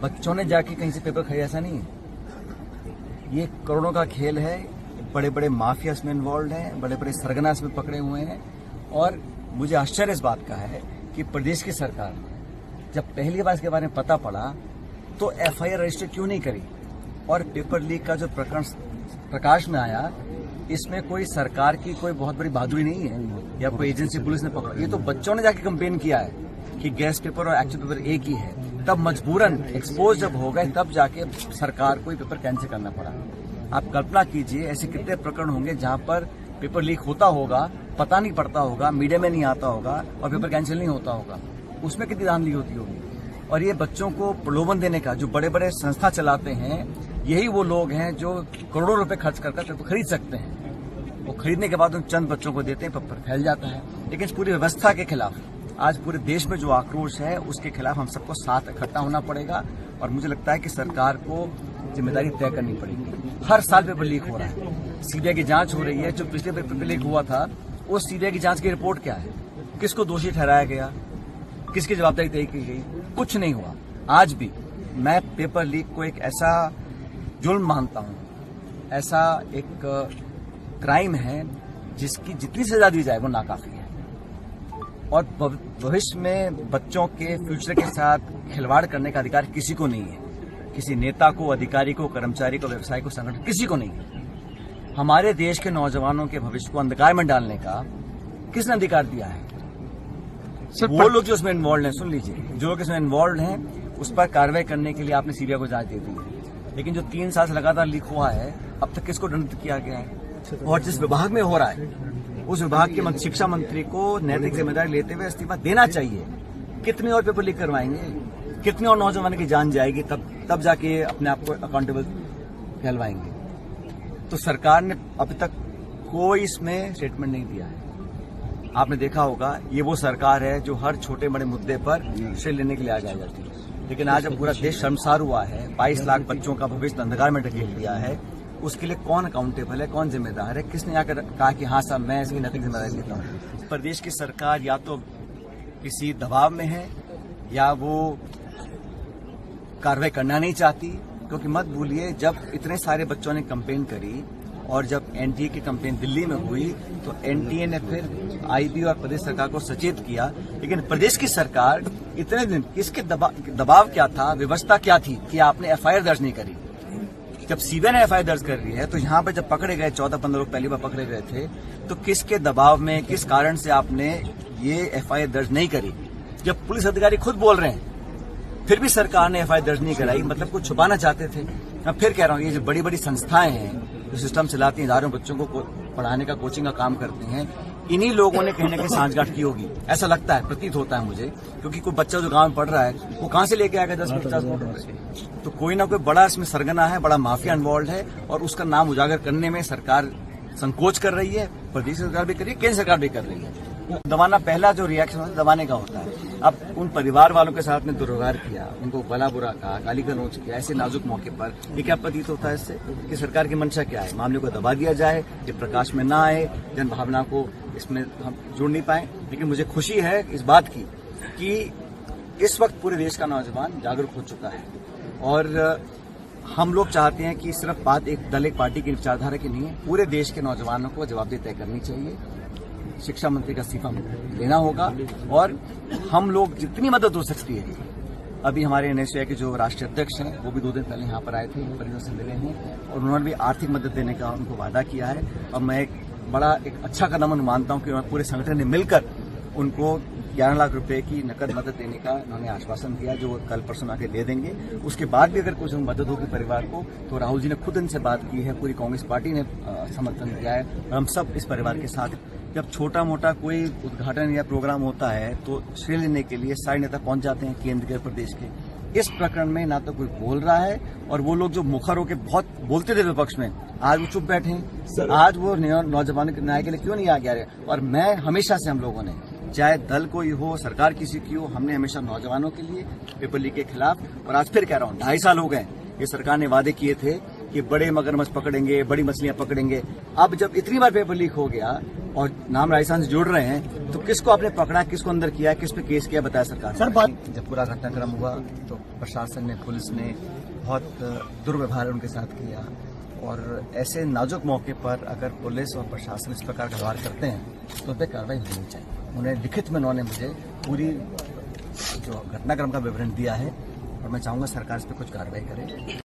बच्चों ने जाके कहीं से पेपर खरीदा, ऐसा नहीं है। ये करोड़ों का खेल है, बड़े बड़े माफिया इसमें इन्वॉल्व हैं, बड़े बड़े सरगना इसमें पकड़े हुए हैं। और मुझे आश्चर्य इस बात का है कि प्रदेश की सरकार जब पहली बार इसके बारे में पता पड़ा तो एफआईआर रजिस्टर क्यों नहीं करी। और पेपर लीक का जो प्रकरण प्रकाश में आया, इसमें कोई सरकार की कोई बहुत बड़ी बहादुरी नहीं है या कोई एजेंसी पुलिस ने पकड़ा। ये तो बच्चों ने जाके कंप्लेन किया है कि गैस पेपर और एक्चुअल पेपर एक ही है। तब मजबूरन एक्सपोज जब हो गए तब जाके सरकार को पेपर कैंसिल करना पड़ा। आप कल्पना कीजिए ऐसे कितने प्रकरण होंगे जहां पर पेपर लीक होता होगा, पता नहीं पड़ता होगा, मीडिया में नहीं आता होगा और पेपर कैंसिल नहीं होता होगा। उसमें कितनी धांधली होती होगी। और ये बच्चों को प्रलोभन देने का, जो बड़े बड़े संस्था चलाते हैं, यही वो लोग हैं जो करोड़ों रुपए खर्च कर पेपर खरीद सकते हैं। वो खरीदने के बाद उन चंद बच्चों को देते हैं, पेपर फैल जाता है। लेकिन इस पूरी व्यवस्था के खिलाफ आज पूरे देश में जो आक्रोश है, उसके खिलाफ हम सबको साथ इकट्ठा होना पड़ेगा। और मुझे लगता है कि सरकार को जिम्मेदारी तय करनी पड़ेगी। हर साल पेपर लीक हो रहा है, सीबीआई की जांच हो रही है। जो पिछले पेपर लीक हुआ था, उस सीबीआई की जांच की रिपोर्ट क्या है, किसको दोषी ठहराया गया, किसकी जवाबदारी तय की गई, कुछ नहीं हुआ। आज भी मैं पेपर लीक को एक ऐसा जुल्म मानता हूं, ऐसा एक क्राइम है जिसकी जितनी सजा दी जाए वो नाकाफी है। और भविष्य में बच्चों के फ्यूचर के साथ खिलवाड़ करने का अधिकार किसी को नहीं है। किसी नेता को, अधिकारी को, कर्मचारी को, व्यवसायी को, संगठन, किसी को नहीं है। हमारे देश के नौजवानों के भविष्य को अंधकार में डालने का किसने अधिकार दिया है? वो लोग जो उसमें इन्वॉल्व हैं, सुन लीजिए, जो लोग इसमें इन्वॉल्व हैं उस पर कार्रवाई करने के लिए आपने सीबीआई को जांच दे दी है। लेकिन जो 3 साल से लगातार लीक हुआ है, अब तक किसको दंडित किया गया है? और जिस विभाग में हो रहा है उस विभाग के शिक्षा मंत्री को नैतिक जिम्मेदारी लेते हुए इस्तीफा देना चाहिए। कितने और पेपर लीक करवाएंगे, कितने और नौजवान की जान जाएगी, तब जाके अपने आप को अकाउंटेबल कहलवाएंगे। तो सरकार ने अभी तक कोई इसमें स्टेटमेंट नहीं दिया है। आपने देखा होगा, ये वो सरकार है जो हर छोटे बड़े मुद्दे पर श्रेय लेने के लिए आ जाती है। लेकिन आज जब पूरा देश शर्मसार हुआ है, 22 लाख बच्चों का भविष्य अंधकार में ढकेल दिया है, उसके लिए कौन अकाउंटेबल है, कौन जिम्मेदार है? किसने आकर कहा कि हाँ साहब मैं इसकी नैतिक जिम्मेदारी लेता हूँ? प्रदेश की सरकार या तो किसी दबाव में है या वो कार्रवाई करना नहीं चाहती। क्योंकि मत भूलिए, जब इतने सारे बच्चों ने कंप्लेन करी और जब एनटीए की कंप्लेन दिल्ली में हुई तो एनटीए ने फिर आईबी और प्रदेश सरकार को सचेत किया। लेकिन प्रदेश की सरकार इतने दिन इसके दबाव क्या था, व्यवस्था क्या थी कि आपने एफआईआर दर्ज नहीं करी? जब सीबीआई ने एफआईआर दर्ज कर ली है तो यहाँ पर जब पकड़े गए 14-15 लोग पहली बार पकड़े गए थे, तो किसके दबाव में, किस कारण से आपने ये एफआईआर दर्ज नहीं करी? जब पुलिस अधिकारी खुद बोल रहे हैं फिर भी सरकार ने एफआईआर दर्ज नहीं कराई, मतलब कुछ छुपाना चाहते थे। मैं फिर कह रहा हूँ, ये जो बड़ी बड़ी संस्थाएं हैं जो सिस्टम चलाती हैं, हजारों बच्चों को पढ़ाने का, कोचिंग का काम करते हैं, इन्हीं लोगों ने कहीं ना कहीं सांठगांठ की होगी, ऐसा लगता है, प्रतीत होता है मुझे। क्योंकि कोई बच्चा जो गांव में पढ़ रहा है वो कहां से लेके आएगा 10-50 रुपए? तो कोई ना कोई बड़ा इसमें सरगना है, बड़ा माफिया इन्वॉल्व है और उसका नाम उजागर करने में सरकार संकोच कर रही है। प्रदेश सरकार भी कर रही है, केंद्र सरकार भी कर रही है। दबाना, पहला जो रिएक्शन होता है दबाने का होता है। अब उन परिवार वालों के साथ में दुर्व्यवहार किया, उनको भला बुरा कहा, गाली गलौज किया, ऐसे नाजुक मौके पर, ये क्या प्रतीत होता है इससे कि सरकार की मंशा क्या है? मामले को दबा दिया जाए, ये प्रकाश में ना आए, जन भावना को इसमें हम जोड़ नहीं पाए। लेकिन मुझे खुशी है इस बात की कि इस वक्त पूरे देश का नौजवान जागरूक हो चुका है। और हम लोग चाहते हैं कि सिर्फ बात एक दल, एक पार्टी की विचारधारा की नहीं है, पूरे देश के नौजवानों को जवाबदेही तय करनी चाहिए। शिक्षा मंत्री का इस्तीफा लेना होगा और हम लोग जितनी मदद हो सकती है। अभी हमारे एनएसयूआई के जो राष्ट्रीय अध्यक्ष हैं वो भी 2 दिन पहले यहाँ पर आए थे, परिजनों से मिले हैं और उन्होंने भी आर्थिक मदद देने का उनको वादा किया है। और मैं एक अच्छा कदम मानता हूँ कि पूरे संगठन ने मिलकर उनको 11 लाख रुपए की नकद मदद देने का उन्होंने आश्वासन दिया, जो कल परसों आके दे देंगे। उसके बाद भी अगर कुछ मदद होगी परिवार को, तो राहुल जी ने खुद इनसे बात की है, पूरी कांग्रेस पार्टी ने समर्थन दिया है और हम सब इस परिवार के साथ। जब छोटा मोटा कोई उद्घाटन या प्रोग्राम होता है तो श्रेय लेने के लिए सारे नेता पहुंच जाते हैं, केंद्र के, प्रदेश के। इस प्रकरण में ना तो कोई बोल रहा है और वो लोग जो मुखर होकर बहुत बोलते थे विपक्ष में, आज वो चुप बैठे हैं। आज वो नौजवानों के न्याय के लिए क्यों नहीं आ गया? और मैं हमेशा से, हम लोगों ने, चाहे दल कोई हो, सरकार किसी की हो, हमने हमेशा नौजवानों के लिए, पेपर लीक के खिलाफ, और आज फिर कह रहा हूँ 2.5 साल हो गए, ये सरकार ने वादे किए थे कि बड़े मगरमच्छ पकड़ेंगे, बड़ी मछलियां पकड़ेंगे। अब जब इतनी बार पेपर लीक हो गया और नाम राजस्थान से जुड़ रहे हैं, तो किसको आपने पकड़ा, किसको अंदर किया, किस पे केस किया, बताया सरकार। सर जब पूरा घटनाक्रम हुआ तो प्रशासन ने, पुलिस ने बहुत दुर्व्यवहार उनके साथ किया, और ऐसे नाजुक मौके पर अगर पुलिस और प्रशासन इस प्रकार का व्यवहार करते हैं तो उन पर कार्रवाई होनी चाहिए। उन्हें लिखित में उन्होंने मुझे पूरी जो घटनाक्रम का विवरण दिया है, और मैं चाहूंगा सरकार इस पर कुछ कार्रवाई करे।